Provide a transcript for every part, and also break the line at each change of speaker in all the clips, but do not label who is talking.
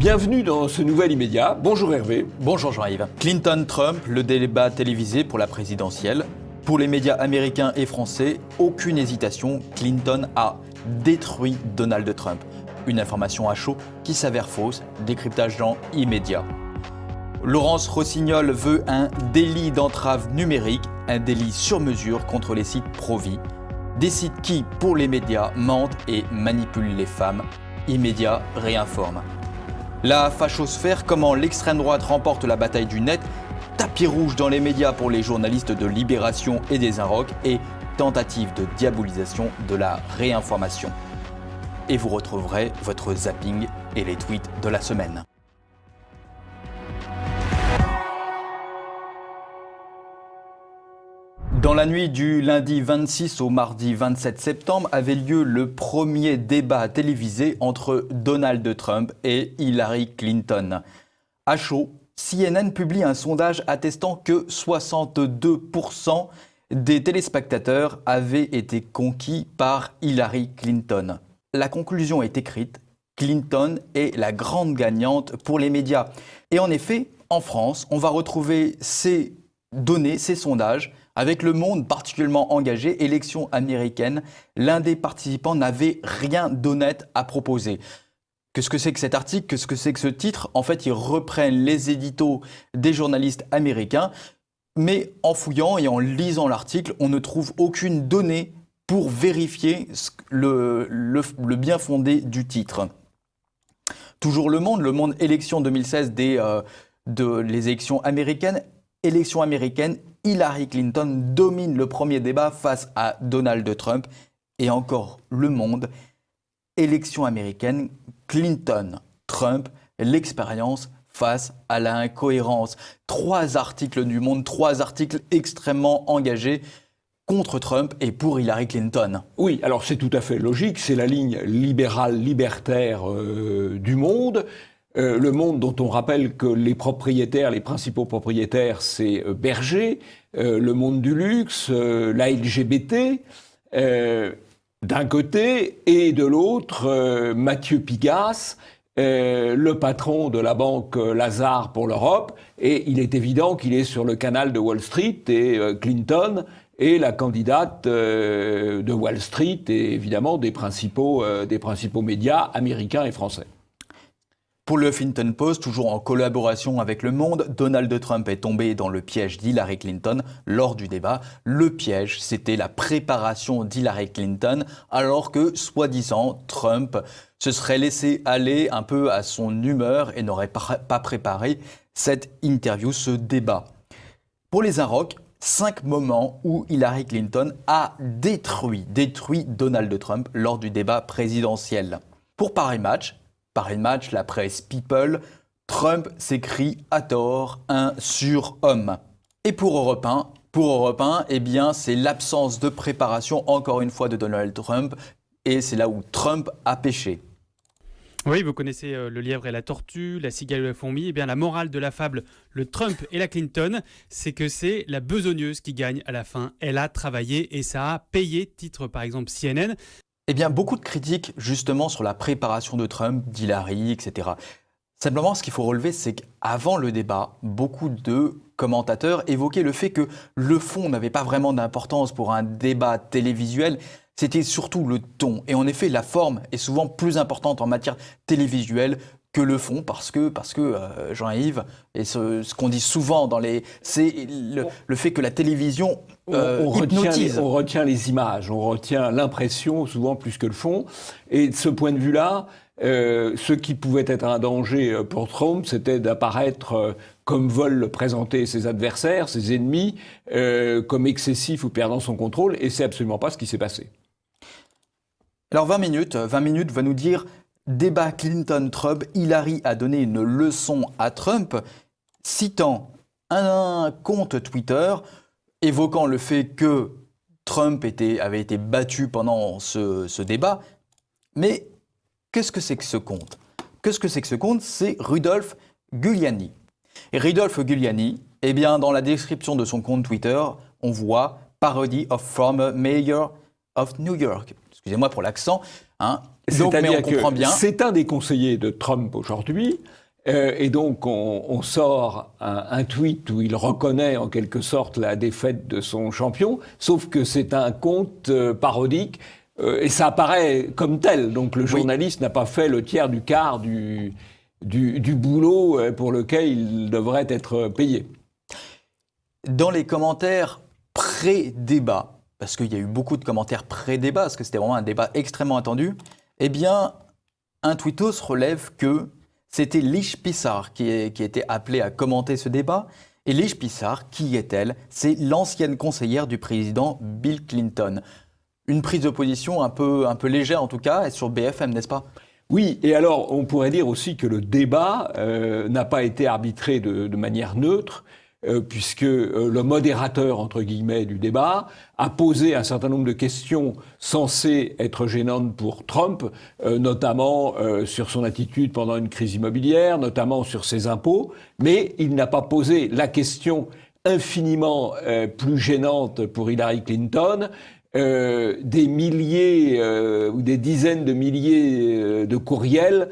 Bienvenue dans ce nouvel immédiat. Bonjour Hervé.
Bonjour Jean-Yves. Clinton-Trump, le débat télévisé pour la présidentielle. Pour les médias américains et français, aucune hésitation, Clinton a détruit Donald Trump. Une information à chaud qui s'avère fausse, décryptage dans immédiat. Laurence Rossignol veut un délit d'entrave numérique, un délit sur mesure contre les sites pro-vie. Des sites qui, pour les médias, mentent et manipulent les femmes. Immédiat réinforme. La fachosphère, comment l'extrême droite remporte la bataille du net, tapis rouge dans les médias pour les journalistes de Libération et des Inrocks et tentative de diabolisation de la réinformation. Et vous retrouverez votre zapping et les tweets de la semaine. Dans la nuit du lundi 26 au mardi 27 septembre avait lieu le premier débat télévisé entre Donald Trump et Hillary Clinton. À chaud, CNN publie un sondage attestant que 62% des téléspectateurs avaient été conquis par Hillary Clinton. La conclusion est écrite, Clinton est la grande gagnante pour les médias. Et en effet, en France, on va retrouver ces données, ces sondages, avec Le Monde particulièrement engagé, élection américaine, l'un des participants n'avait rien d'honnête à proposer. Qu'est-ce que c'est que cet article? Qu'est-ce que c'est que ce titre? En fait, ils reprennent les éditos des journalistes américains, mais en fouillant et en lisant l'article, on ne trouve aucune donnée pour vérifier le bien fondé du titre. Toujours Le Monde élection 2016 les élections américaines. Élection américaine, Hillary Clinton domine le premier débat face à Donald Trump. Et encore Le Monde, élection américaine, Clinton, Trump, l'expérience face à l'incohérence. 3 articles du Monde, 3 articles extrêmement engagés contre Trump et pour Hillary Clinton.
Oui, alors c'est tout à fait logique, c'est la ligne libérale, libertaire du Monde. Le Monde dont on rappelle que les principaux propriétaires, c'est Berger, le monde du luxe, la LGBT, d'un côté, et de l'autre, Mathieu Pigasse, le patron de la banque Lazare pour l'Europe, et il est évident qu'il est sur le canal de Wall Street, et Clinton est la candidate de Wall Street, et évidemment des principaux médias américains et français.
Pour le Huffington Post, toujours en collaboration avec Le Monde, Donald Trump est tombé dans le piège d'Hillary Clinton lors du débat. Le piège, c'était la préparation d'Hillary Clinton, alors que, soi-disant, Trump se serait laissé aller un peu à son humeur et n'aurait pas préparé cette interview, ce débat. Pour les Inrocks, 5 moments où Hillary Clinton a détruit Donald Trump lors du débat présidentiel. Pour Paris Match, la presse People, Trump s'écrit à tort un surhomme. Et pour Europe 1, eh bien, c'est l'absence de préparation, encore une fois, de Donald Trump, et c'est là où Trump a péché.
Oui, vous connaissez le lièvre et la tortue, la cigale et la fourmi. Eh bien, la morale de la fable, le Trump et la Clinton, c'est que c'est la besogneuse qui gagne à la fin. Elle a travaillé et ça a payé, titre par exemple CNN.
Eh bien, beaucoup de critiques justement sur la préparation de Trump, d'Hillary, etc. Simplement, ce qu'il faut relever, c'est qu'avant le débat, beaucoup de commentateurs évoquaient le fait que le fond n'avait pas vraiment d'importance pour un débat télévisuel. C'était surtout le ton. Et en effet, la forme est souvent plus importante en matière télévisuelle que le fond, parce que Jean-Yves, et ce qu'on dit souvent c'est le fait que la télévision hypnotise.
On retient les images, on retient l'impression souvent plus que le fond. Et de ce point de vue-là, ce qui pouvait être un danger pour Trump, c'était d'apparaître comme veulent le présenter ses adversaires, ses ennemis, comme excessif ou perdant son contrôle, et c'est absolument pas ce qui s'est passé.
Alors 20 minutes va nous dire débat Clinton-Trump, Hillary a donné une leçon à Trump, citant un compte Twitter évoquant le fait que Trump avait été battu pendant ce débat. Mais qu'est-ce que c'est que ce compte? C'est Rudolph Giuliani. Et Rudolph Giuliani, eh bien, dans la description de son compte Twitter, on voit « Parody of former mayor of New York ». Excusez-moi pour l'accent. Donc, mais on comprend bien.
C'est un des conseillers de Trump aujourd'hui. Et donc, on sort un tweet où il reconnaît en quelque sorte la défaite de son champion, sauf que c'est un compte parodique, et ça apparaît comme tel. Donc, le journaliste n'a pas fait le tiers du quart du boulot pour lequel il devrait être payé.
Dans les commentaires pré-débat, parce qu'il y a eu beaucoup de commentaires pré-débat, parce que c'était vraiment un débat extrêmement attendu, eh bien, un tweetos relève que c'était Lish Pissar qui était appelée à commenter ce débat. Et Lish Pissar, qui est-elle? C'est l'ancienne conseillère du président Bill Clinton. Une prise de position un peu légère en tout cas, sur BFM, n'est-ce pas?
Oui, et alors on pourrait dire aussi que le débat n'a pas été arbitré de manière neutre, puisque le modérateur, entre guillemets, du débat a posé un certain nombre de questions censées être gênantes pour Trump, notamment sur son attitude pendant une crise immobilière, notamment sur ses impôts, mais il n'a pas posé la question infiniment plus gênante pour Hillary Clinton, des milliers ou des dizaines de milliers de courriels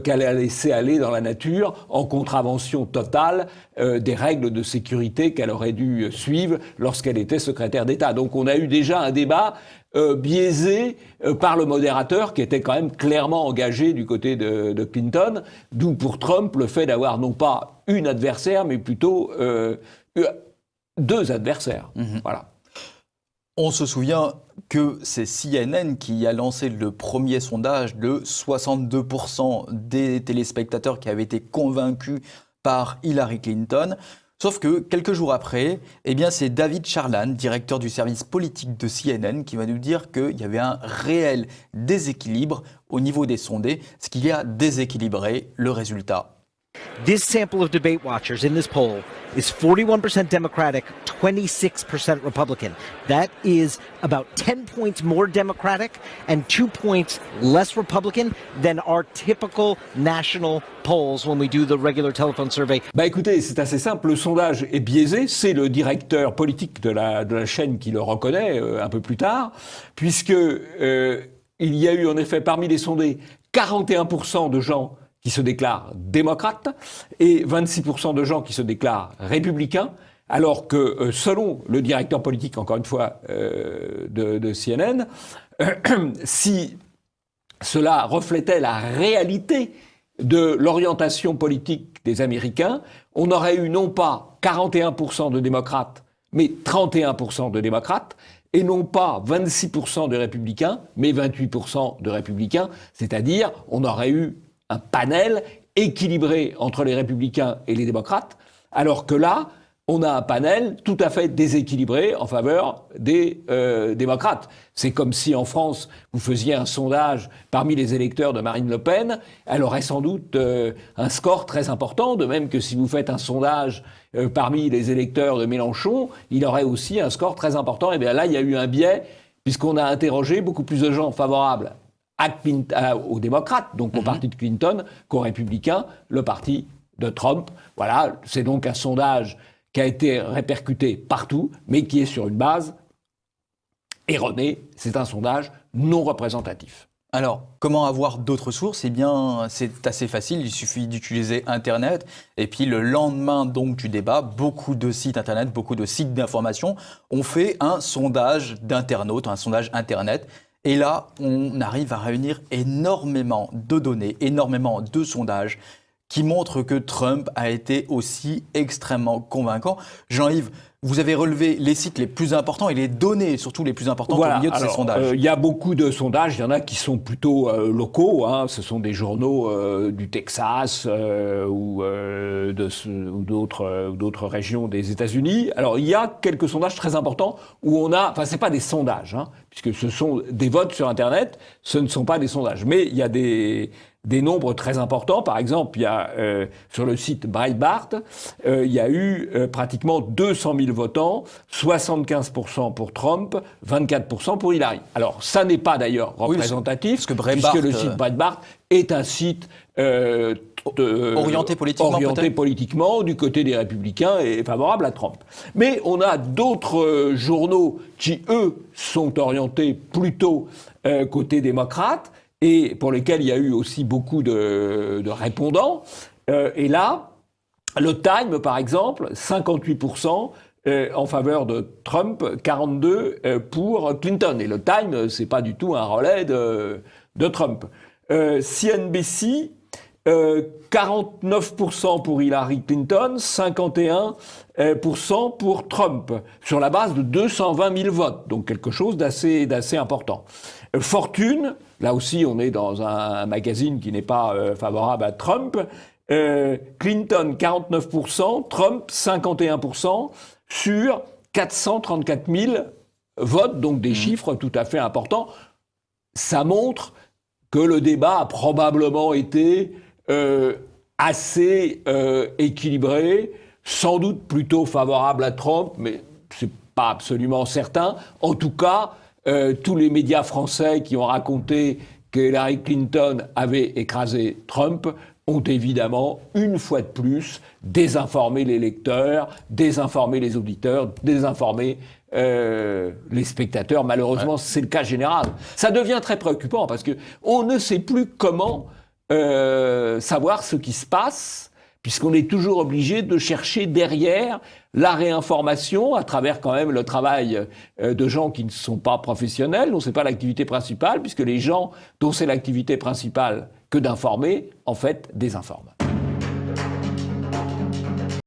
qu'elle a laissé aller dans la nature en contravention totale des règles de sécurité qu'elle aurait dû suivre lorsqu'elle était secrétaire d'État. Donc on a eu déjà un débat biaisé par le modérateur qui était quand même clairement engagé du côté de Clinton, d'où pour Trump le fait d'avoir non pas une adversaire mais plutôt deux adversaires. Voilà.
On se souvient que c'est CNN qui a lancé le premier sondage de 62% des téléspectateurs qui avaient été convaincus par Hillary Clinton. Sauf que quelques jours après, eh bien, c'est David Charlan, directeur du service politique de CNN, qui va nous dire qu'il y avait un réel déséquilibre au niveau des sondés, ce qui a déséquilibré le résultat.
This sample of debate watchers in this poll is 41% Democratic, 26% Republican. That is about 10 points more Democratic and 2 points less Republican than our typical national polls when we do the regular telephone survey.
Bah écoutez, c'est assez simple, le sondage est biaisé, c'est le directeur politique de la chaîne qui le reconnaît un peu plus tard, puisque il y a eu en effet parmi les sondés 41% de gens qui se déclarent démocrates et 26% de gens qui se déclarent républicains, alors que selon le directeur politique, encore une fois, de CNN, si cela reflétait la réalité de l'orientation politique des Américains, on aurait eu non pas 41% de démocrates, mais 31% de démocrates, et non pas 26% de républicains, mais 28% de républicains, c'est-à-dire on aurait eu un panel équilibré entre les républicains et les démocrates, alors que là, on a un panel tout à fait déséquilibré en faveur des démocrates. C'est comme si en France, vous faisiez un sondage parmi les électeurs de Marine Le Pen, elle aurait sans doute un score très important, de même que si vous faites un sondage parmi les électeurs de Mélenchon, il aurait aussi un score très important. Et bien là, il y a eu un biais, puisqu'on a interrogé beaucoup plus de gens favorables aux démocrates, donc au parti de Clinton, qu'aux républicains, le parti de Trump. Voilà, c'est donc un sondage qui a été répercuté partout, mais qui est sur une base erronée. C'est un sondage non représentatif.
Alors, comment avoir d'autres sources? Eh bien, c'est assez facile, il suffit d'utiliser Internet. Et puis, le lendemain donc du débat, beaucoup de sites Internet, beaucoup de sites d'information ont fait un sondage d'internautes, un sondage Internet. Et là, on arrive à réunir énormément de données, énormément de sondages qui montrent que Trump a été aussi extrêmement convaincant. Jean-Yves, vous avez relevé les sites les plus importants et les données surtout les plus importantes au milieu de ces sondages.
Il y a beaucoup de sondages, il y en a qui sont plutôt locaux, hein, ce sont des journaux du Texas ou d'autres régions des États-Unis. Alors il y a quelques sondages très importants où on a, enfin c'est pas des sondages, hein, puisque ce sont des votes sur Internet, ce ne sont pas des sondages, mais il y a des nombres très importants. Par exemple, il y a sur le site Breitbart, il y a eu pratiquement 200 000 votants, 75% pour Trump, 24% pour Hillary. Alors, ça n'est pas d'ailleurs représentatif,
parce que Breitbart,
puisque le site Breitbart est un site
orienté
politiquement du côté des républicains et favorable à Trump. Mais on a d'autres journaux qui, eux, sont orientés plutôt côté démocrate. et pour lesquels il y a eu aussi beaucoup de répondants. Et là, le Time, par exemple, 58% en faveur de Trump, 42% pour Clinton. Et le Time, c'est pas du tout un relais de Trump. CNBC, 49% pour Hillary Clinton, 51% pour Trump, sur la base de 220 000 votes, donc quelque chose d'assez important. Fortune, là aussi on est dans un magazine qui n'est pas favorable à Trump, Clinton 49%, Trump 51%, sur 434 000 votes, donc des chiffres tout à fait importants. Ça montre que le débat a probablement été assez équilibré, sans doute plutôt favorable à Trump, mais c'est pas absolument certain. En tout cas, tous les médias français qui ont raconté que Hillary Clinton avait écrasé Trump ont évidemment, une fois de plus, désinformé les lecteurs, désinformé les auditeurs, désinformé les spectateurs. Malheureusement, c'est le cas général. Ça devient très préoccupant parce que on ne sait plus comment savoir ce qui se passe, puisqu'on est toujours obligé de chercher derrière la réinformation à travers quand même le travail de gens qui ne sont pas professionnels, dont c'est pas l'activité principale, puisque les gens dont c'est l'activité principale que d'informer, en fait, désinforment.